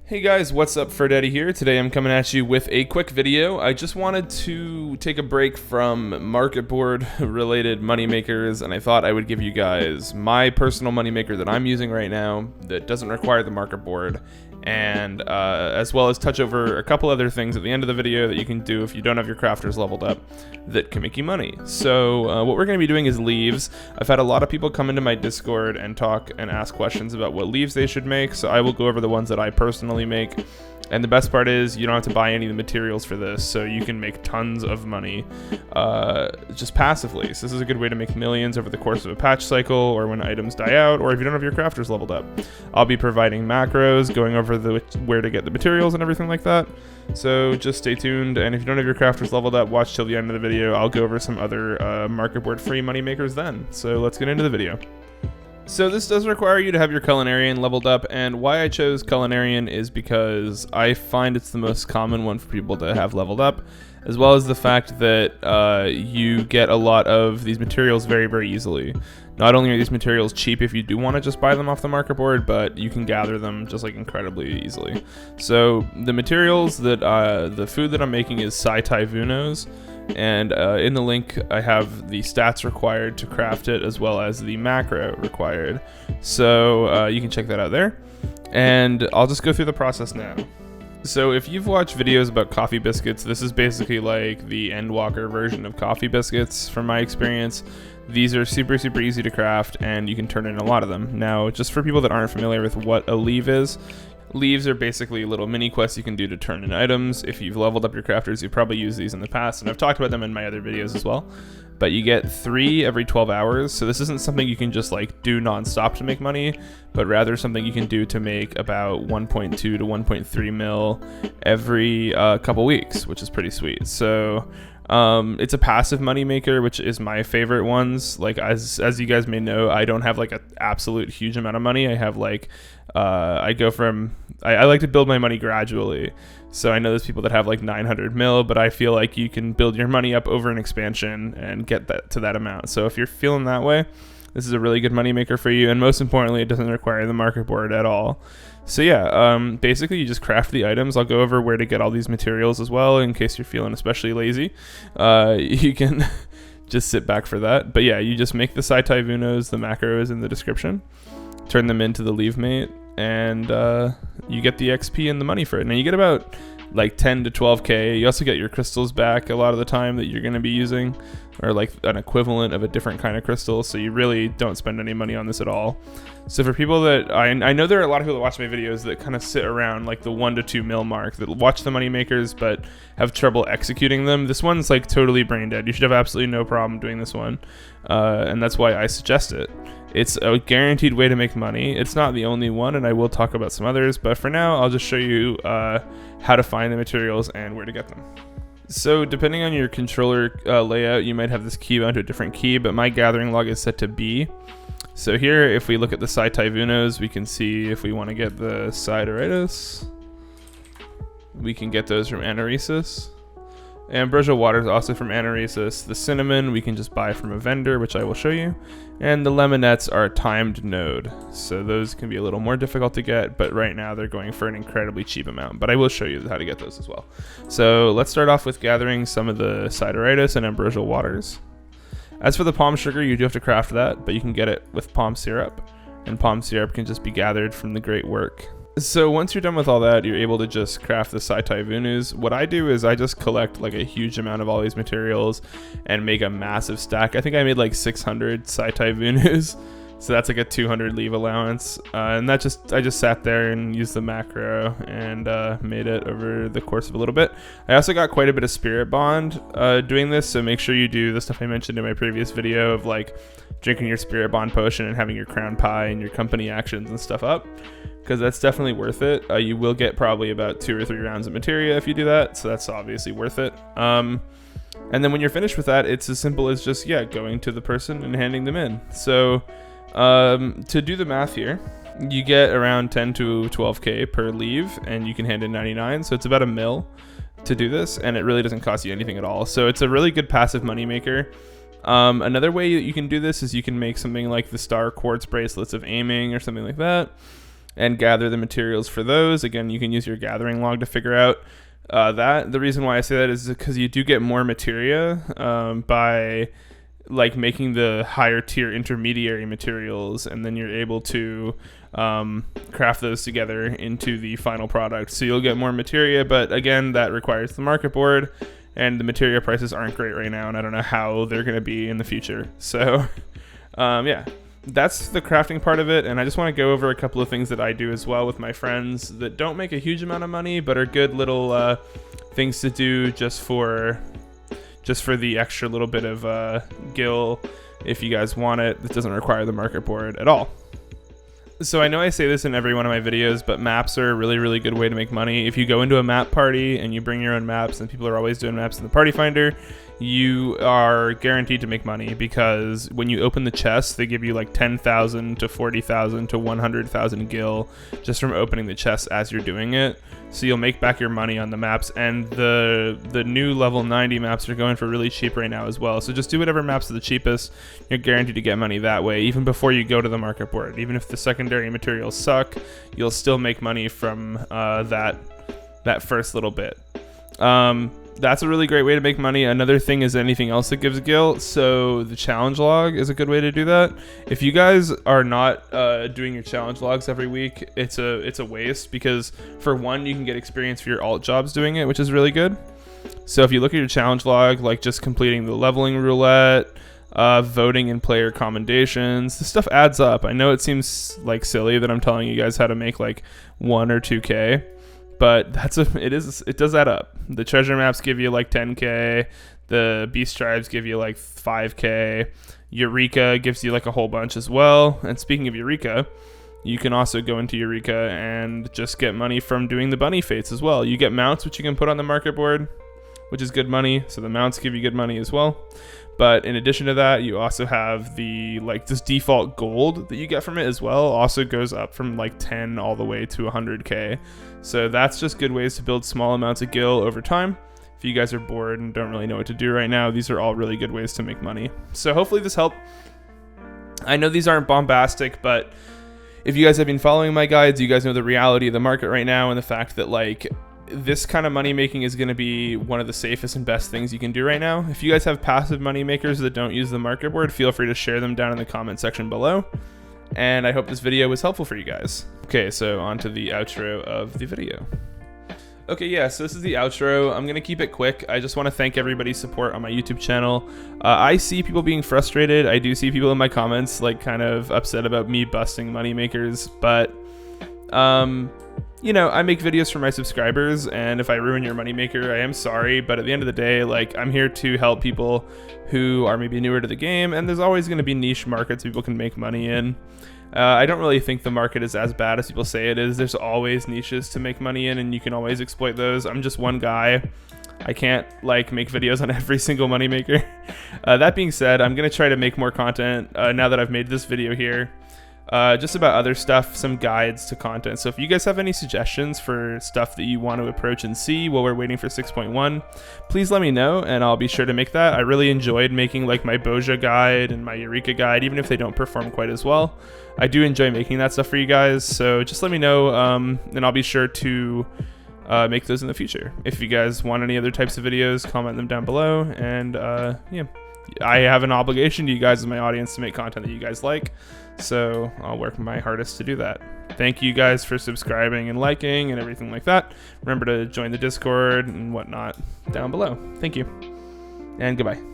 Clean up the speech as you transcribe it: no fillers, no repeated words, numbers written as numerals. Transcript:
Hey guys, what's up? Ferdaddy here. Today I'm coming at you with a quick video. I just wanted to take a break from Marketboard related moneymakers, and I thought I would give you guys my personal moneymaker that I'm using right now that doesn't require the Marketboard, and as well as touch over a couple other things at the end of the video that you can do if you don't have your crafters leveled up that can make you money. So what we're going to be doing is leaves. I've had a lot of people come into my Discord and talk and ask questions about what leaves they should make, so I will go over the ones that I personally make. And the best part is you don't have to buy any of the materials for this, so you can make tons of money just passively. So this is a good way to make millions over the course of a patch cycle, or when items die out, or if you don't have your crafters leveled up. I'll be providing macros, going over where to get the materials and everything like that. So just stay tuned, and if you don't have your crafters leveled up, watch till the end of the video. I'll go over some other Marketboard free money makers then. So let's get into the video. So this does require you to have your Culinarian leveled up, and why I chose Culinarian is because I find it's the most common one for people to have leveled up, as well as the fact that you get a lot of these materials very, very easily. Not only are these materials cheap if you do want to just buy them off the Marketboard, but you can gather them just like incredibly easily. So the materials that the food that I'm making is Cytivinos. And in the link I have the stats required to craft it, as well as the macro required, so you can check that out there, and I'll just go through the process now. So if you've watched videos about coffee biscuits, this is basically like the Endwalker version of coffee biscuits from my experience. These are super easy to craft, and you can turn in a lot of them. Now, just for people that aren't familiar with what a leave is, leaves are basically little mini quests you can do to turn in items. If you've leveled up your crafters, you've probably used these in the past, and I've talked about them in my other videos as well. But you get 3 every 12 hours, so this isn't something you can just like do non-stop to make money, but rather something you can do to make about 1.2 to 1.3 mil every couple weeks, which is pretty sweet. So it's a passive money maker, which is my favorite ones. Like as you guys may know, I don't have like an absolute huge amount of money. I have like I go from I like to build my money gradually. So I know there's people that have like 900 mil, but I feel like you can build your money up over an expansion and get that to that amount. So if you're feeling that way, this is a really good money maker for you, and most importantly, it doesn't require the Marketboard at all. So yeah, basically you just craft the items. I'll go over where to get all these materials as well, in case you're feeling especially lazy. You can just sit back for that. But yeah, you just make the Cytivinos, the macro is in the description, turn them into the leave mate, and you get the XP and the money for it. Now you get about like 10 to 12k. You also get your crystals back a lot of the time that you're going to be using, or like an equivalent of a different kind of crystal, so you really don't spend any money on this at all. So for people that I know there are a lot of people that watch my videos that kind of sit around like the 1 to 2 mil mark, that watch the money makers but have trouble executing them. This one's like totally brain dead. You should have absolutely no problem doing this one, and that's why I suggest it. It's a guaranteed way to make money. It's not the only one, and I will talk about some others, but for now I'll just show you how to find the materials and where to get them. So depending on your controller layout, you might have this key bound to a different key, but my gathering log is set to B. So here, if we look at the Cytivinos, we can see if we want to get the Cytivinos, we can get those from Anaresis. Ambrosial water is also from Anaresis. The cinnamon we can just buy from a vendor, which I will show you. And the lemonettes are timed node, so those can be a little more difficult to get, but right now they're going for an incredibly cheap amount, but I will show you how to get those as well. So let's start off with gathering some of the Cytivinos and ambrosial waters. As for the palm sugar, you do have to craft that, but you can get it with palm syrup, and palm syrup can just be gathered from the great work. So once you're done with all that, you're able to just craft the Cytivinos. What I do is I just collect like a huge amount of all these materials and make a massive stack. I think I made like 600 Cytivinos, so that's like a 200 leave allowance. And I just sat there and used the macro and made it over the course of a little bit. I also got quite a bit of spirit bond doing this, so make sure you do the stuff I mentioned in my previous video of like drinking your spirit bond potion and having your crown pie and your company actions and stuff up, because that's definitely worth it. You will get probably about 2 or 3 rounds of materia if you do that, so that's obviously worth it. And then when you're finished with that, it's as simple as just going to the person and handing them in. So to do the math here, you get around 10 to 12k per leave, and you can hand in 99, so it's about a mil to do this, and it really doesn't cost you anything at all. So it's a really good passive money maker. Another way that you can do this is you can make something like the star quartz bracelets of aiming or something like that. and gather the materials for those. Again, you can use your gathering log to figure out that. The reason why I say that is because you do get more materia by like making the higher tier intermediary materials, and then you're able to craft those together into the final product. So you'll get more materia, but again, that requires the market board, and the materia prices aren't great right now, and I don't know how they're going to be in the future. So yeah, that's the crafting part of it, and I just want to go over a couple of things that I do as well with my friends that don't make a huge amount of money, but are good little things to do just for the extra little bit of gil if you guys want it. That doesn't require the market board at all. So I know I say this in every one of my videos, but maps are a really, really good way to make money. If you go into a map party and you bring your own maps, and people are always doing maps in the party finder, you are guaranteed to make money, because when you open the chest, they give you like 10,000 to 40,000 to 100,000 gil just from opening the chest as you're doing it. So you'll make back your money on the maps, and the new level 90 maps are going for really cheap right now as well. So just do whatever maps are the cheapest. You're guaranteed to get money that way, even before you go to the market board. Even if the secondary materials suck, you'll still make money from that first little bit. That's a really great way to make money. Another thing is anything else that gives gil. So the challenge log is a good way to do that. If you guys are not doing your challenge logs every week, it's a waste, because for one, you can get experience for your alt jobs doing it, which is really good. So if you look at your challenge log, like just completing the leveling roulette, voting in player commendations, this stuff adds up. I know it seems like silly that I'm telling you guys how to make like 1 or 2K, but it does add up. The treasure maps give you like 10K, the beast tribes give you like 5K, Eureka gives you like a whole bunch as well. And speaking of Eureka, you can also go into Eureka and just get money from doing the bunny fates as well. You get mounts, which you can put on the market board, which is good money. So the mounts give you good money as well. But in addition to that, you also have the like this default gold that you get from it as well. Also goes up from like 10 all the way to 100K. So that's just good ways to build small amounts of gil over time. If you guys are bored and don't really know what to do right now, these are all really good ways to make money. So hopefully this helped. I know these aren't bombastic, but if you guys have been following my guides, you guys know the reality of the market right now, and the fact that like this kind of money making is going to be one of the safest and best things you can do right now. If you guys have passive money makers that don't use the market board, feel free to share them down in the comment section below. And I hope this video was helpful for you guys. Okay, so on to the outro of the video. Okay, yeah, so this is the outro. I'm going to keep it quick. I just want to thank everybody's support on my YouTube channel. I see people being frustrated. I do see people in my comments like kind of upset about me busting money makers, but you know, I make videos for my subscribers, and if I ruin your moneymaker, I am sorry, but at the end of the day, like, I'm here to help people who are maybe newer to the game, and there's always going to be niche markets people can make money in. I don't really think the market is as bad as people say it is. There's always niches to make money in, and you can always exploit those. I'm just one guy. I can't, like, make videos on every single moneymaker. That being said, I'm going to try to make more content now that I've made this video here. Just about other stuff, some guides to content. So if you guys have any suggestions for stuff that you want to approach and see while we're waiting for 6.1, please let me know, and I'll be sure to make that. I really enjoyed making like my Boja guide and my Eureka guide, even if they don't perform quite as well. I do enjoy making that stuff for you guys, so just let me know, and I'll be sure to make those in the future. If you guys want any other types of videos, comment them down below, and yeah. I have an obligation to you guys as my audience to make content that you guys like, so I'll work my hardest to do that. Thank you guys for subscribing and liking and everything like that. Remember to join the Discord and whatnot down below. Thank you, and goodbye.